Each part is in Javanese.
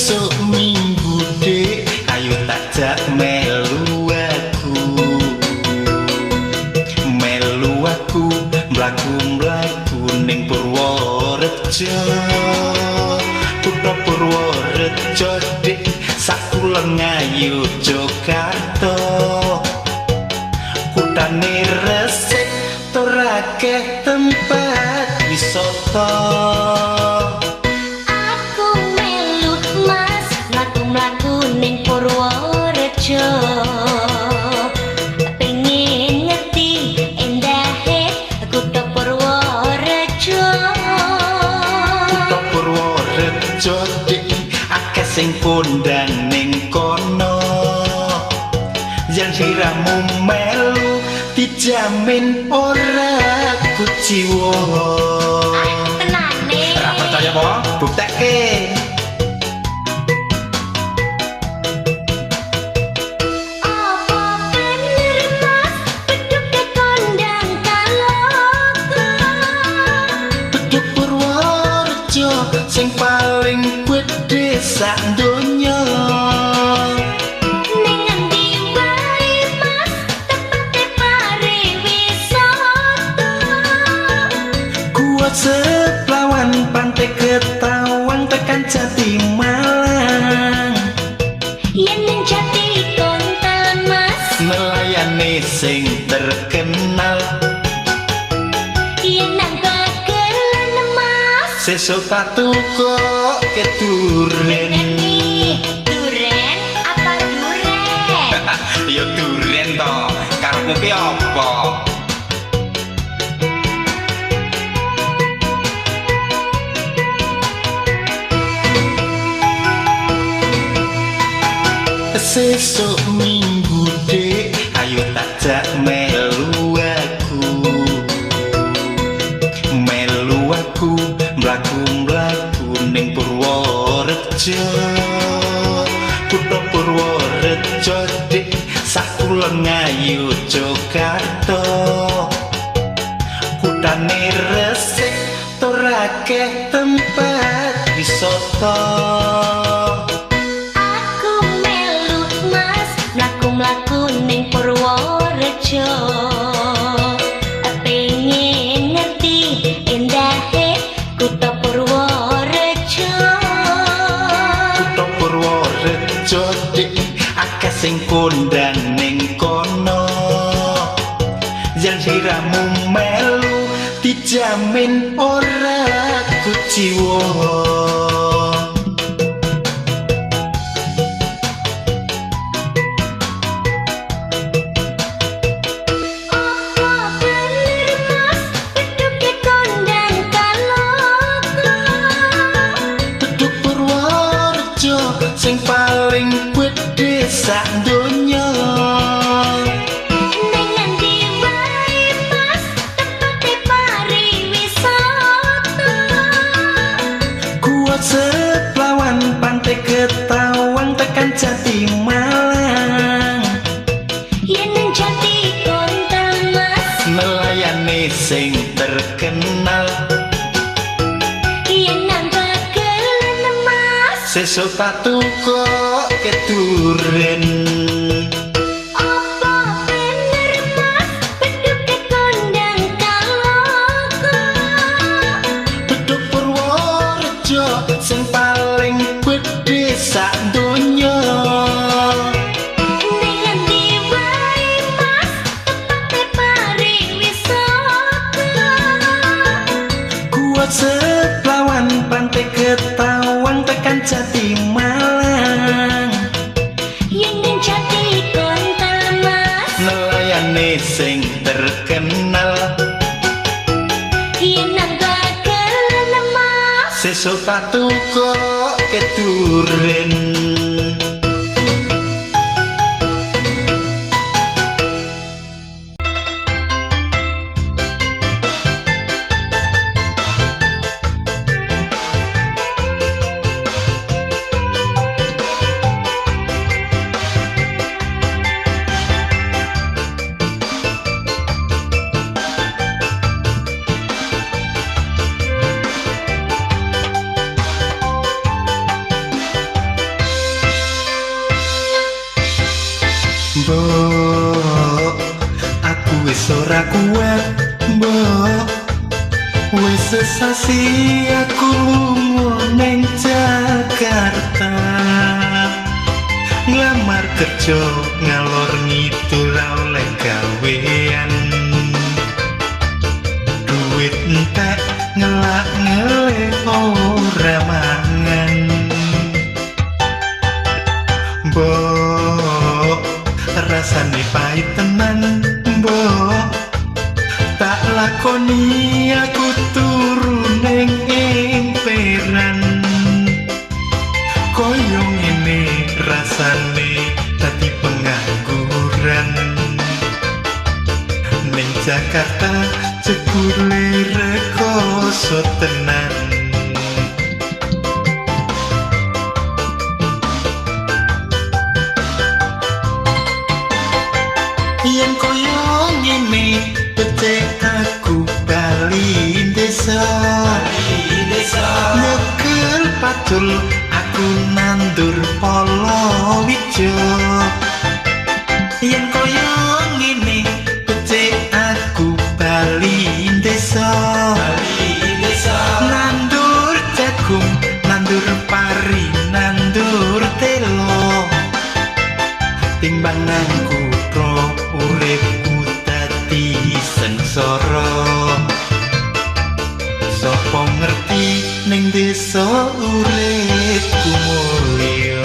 Sesuk minggu dek, ayo takjak melu aku mlaku-mlaku ning Purworejo. Kutha Purworejo dek, sakulon ayu Jakarta. Kutane resik tur akeh tempat wisata. Aku melu mas mlaku-mlaku ning Purworejo. Pengen ngerti endahe kutha Purworejo. Kutha Purworejo dik, akeh sing kondang ning kono. Yen siramu melu dijamin ora kuciwa. Tenane. Ora percaya apa? Buktekke. Sing paling gedhe sak donya. Ning endi wae mas tepate pariwisata. Kuat Seplawan, Pantai Ketawang, tekan Jati Malang. Yen ning Jati Kontal mas Melayani sing terkenal. yen nang Bagelen mas Sesuk tak tukok ke duren. Duren apa duren? Ya duren to, karepmu ki apa? Sesuk minggu dek, ayo takjak melu aku mlaku-mlaku ning Purworejo. Kutha Purworejo dik, sakulon ayu Jakarta. Kutane resik tur akeh tempat wisata. Aku melu mas mlaku-mlaku ning Purworejo. Pengen ngerti endahe kutha Purworejo. Kutha Purworejo dik, akeh sing kondang ning kono. Yen siramu melu dijamin ora kuciwa. Sing paling gedhe sak donya. Ning endi wae mas tepate pariwisata. Kuat Seplawan, Pantai Ketawang, tekan Jati Malang. Yen ning Jati Kontal mas Melayani sing terkenal. yen nang Bagelen mas Sesuk tak tukok ke duren. apa bener mas bedhuke kondang kaloka. Bedhug Purworejo sing paling gedhe sak donya. Ning endi wae mas tepate pariwisata. Kuat Seplawan, Pantai Ketawang, tekan Jati Malang. Yen ning Jati Kontal mas Melayani sing terkenal. yen nang Bagelen mas Sesuk tak tukok ke duren. Mbok, aku wis ora kuat, mbok. Wis sesasi aku lunga ning Jakarta. Nglamar kerja ngalor ngidul oleh gawean. Duit entek ngelak ngele ora mangan. Mbok, rasane pahit tenan, mbok. Tak lakoni aku turu ning emperan. Koyo ngene rasane dadi pengangguran. Ning Jakarta jebule rekoso tenan. Yen koyo ngene becik aku bali desa. Nyekel pacul aku nandur palawija. Yen koyo ngene becik aku bali desa. Nandur jagung, nandur pari, nandur telo. Timbangan kutro uripku dadi sengsara. Sopo ngerti ning desa uripku mulya.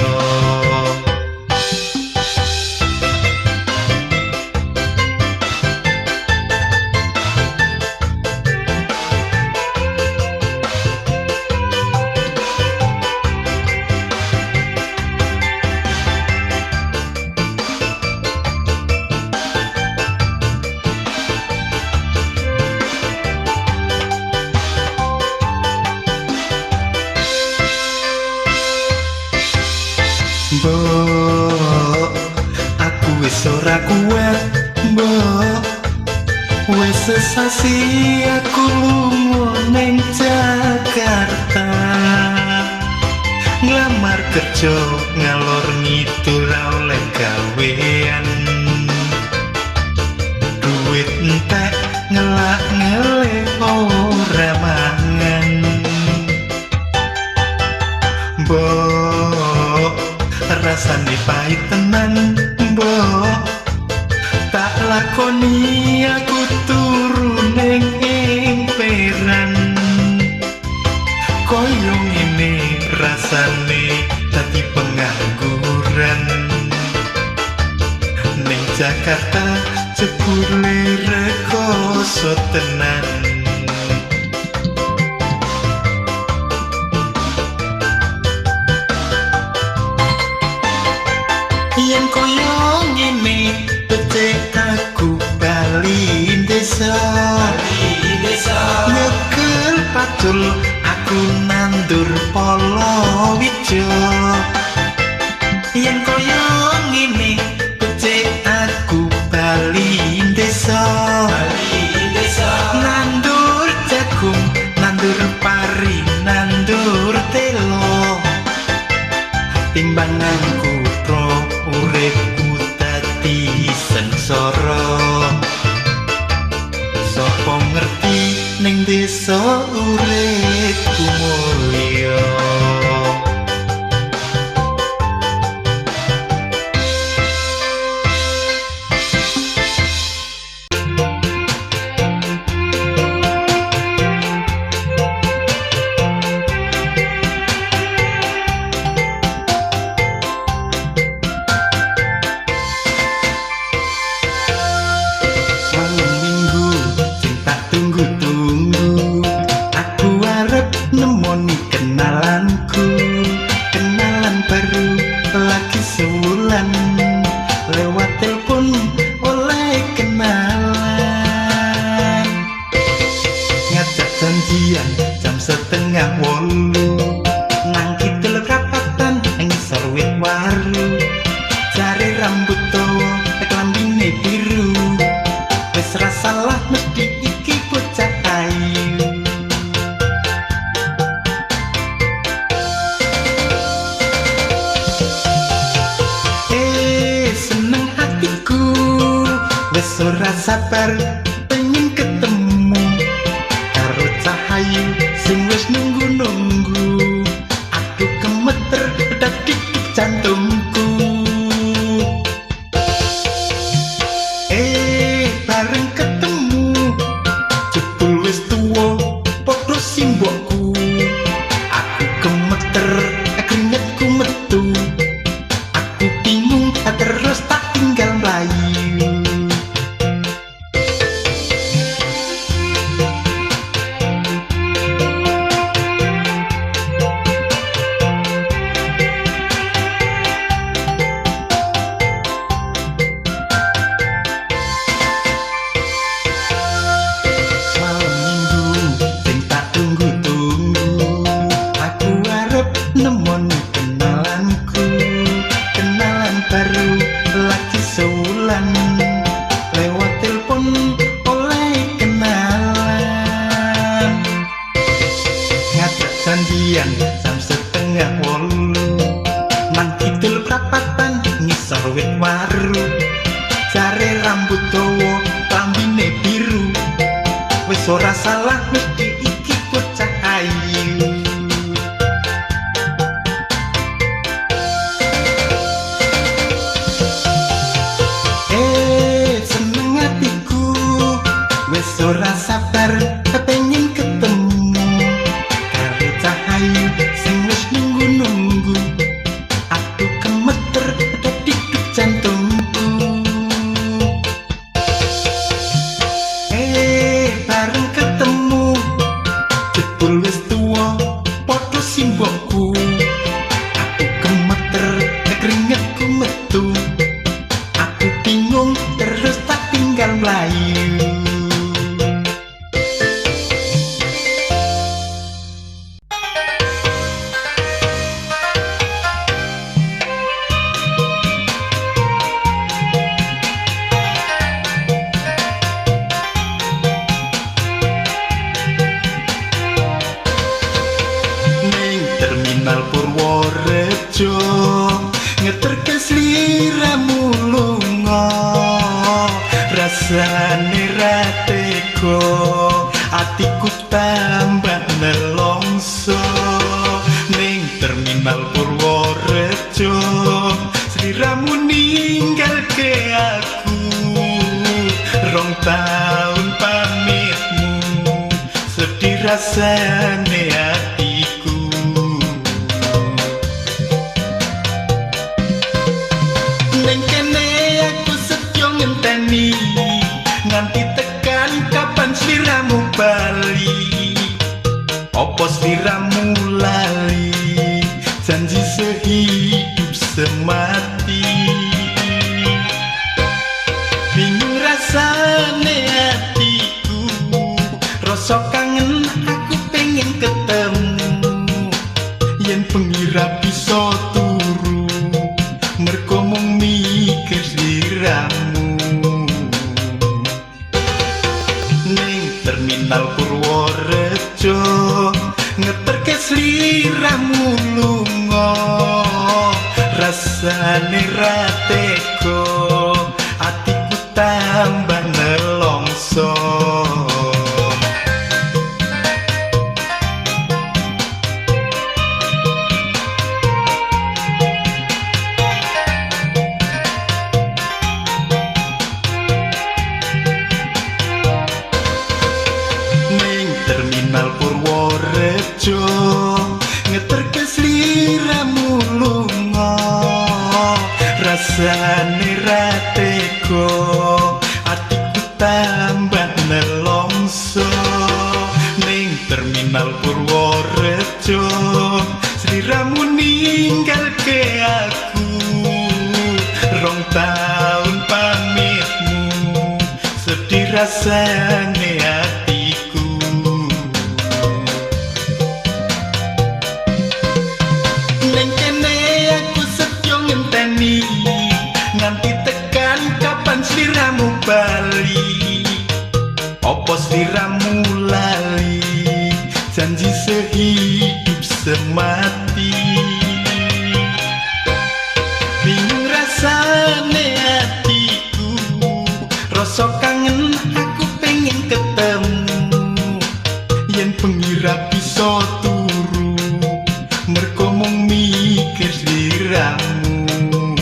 Mbok, aku wis ora kuat, mbok. Wis sesasi aku lunga ning Jakarta. Nglamar kerja ngalor ngidul oleh gawean. Duit entek ngelak ngele ora mangan. Mbok, rasane pahit tenan, mbok. Tak lakoni aku turu ning emperan. Koyo ngene rasane dadi pengangguran. Ning Jakarta jebule rekoso tenan. Yen koyo ngene becik aku bali desa. Nyekel pacul aku nandur palawija. Yen koyo ngene becik aku bali desa. Nandur jagung, nandur pari, nandur telo. Timbangan kutro uripku dadi sengsara. Sopo ngerti ning desa uripku mulya. Nemoni kenalanku, kenalan baru lagi sebulan. Lewat telepon oleh kenalan. Ngajak janjian jam 7:30 nang kidul kapatan ngisor wit waru. Jare rambut dawa klambine biru. Wis ra salah mesti iki bocah ayu. Seneng hatiku wis ora sabar pengen ketemu karo cahayu sing wis nunggu-nunggu. Aku gemeter detik jantungku. Bareng ketemu jebul wis tuwa padha simbokku. Aku gemeter keringetku metu. Aku bingung terus tak tinggal mlayu. Nemoni kenalanku, kenalan baru lagi sewulan. Lewat telepon oleh kenalan. Ngajak janjian jam 7:30 nang kidul prapatan ngisor wit waru. Jare rambut dawa klambine biru. Wis ora salah mesti iki bocah ayu. Wis ora sabar pengen ketemu karo cahayu sing wis nunggu-nunggu. Aku gemeter detik jantungku. Bareng ketemu jebul wis tuwa padha simbokku. Aku gemeter keringetku metu. Aku bingung terus tak tinggal mlayu. Terminal Purworejo ngeterke sliramu lunga. Rasane ra tega atiku tambah nelongso. Ning terminal Purworejo sliramu ninggalke aku. 2 tahun pamitmu sedih rasane hatiku. Nganti tekan kapan sliramu bali. Opo sliramu lali janji sehidup semati. Bingung rasane hatiku, rasa kangen aku pengen ketemu. Yen pengira bisa turu mergo mung mikir sliramu. Terminal Purworejo ngeterke sliramu lunga. Rasane ra tega atiku tambah nelongso. Terminal Purworejo ngeterke sliramu lunga. Rasane ra tega atiku tambah nelongso. Ning terminal Purworejo sliramu ninggalke aku. 2 tahun pamitmu sedih rasane hatiku. Nganti tekan kapan sliramu bali. Opo sliramu lali janji sehidup semati. Bingung rasane hatiku, rasa kangen aku pengen ketemu yen pengira bisa turu merko mung mikir sliramu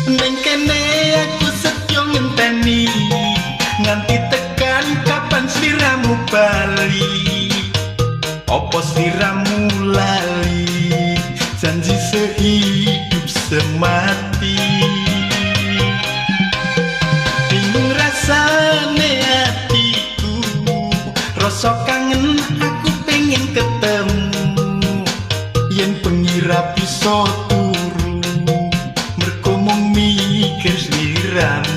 ning kene aku setyo ngenteni nganti tekan kapan sliramu bali opo sliramu lali janji sehidup semati bingung rasane hatiku rasa kangen aku pengen ketemu yen pengira bisa turu merko mung mikir sliramu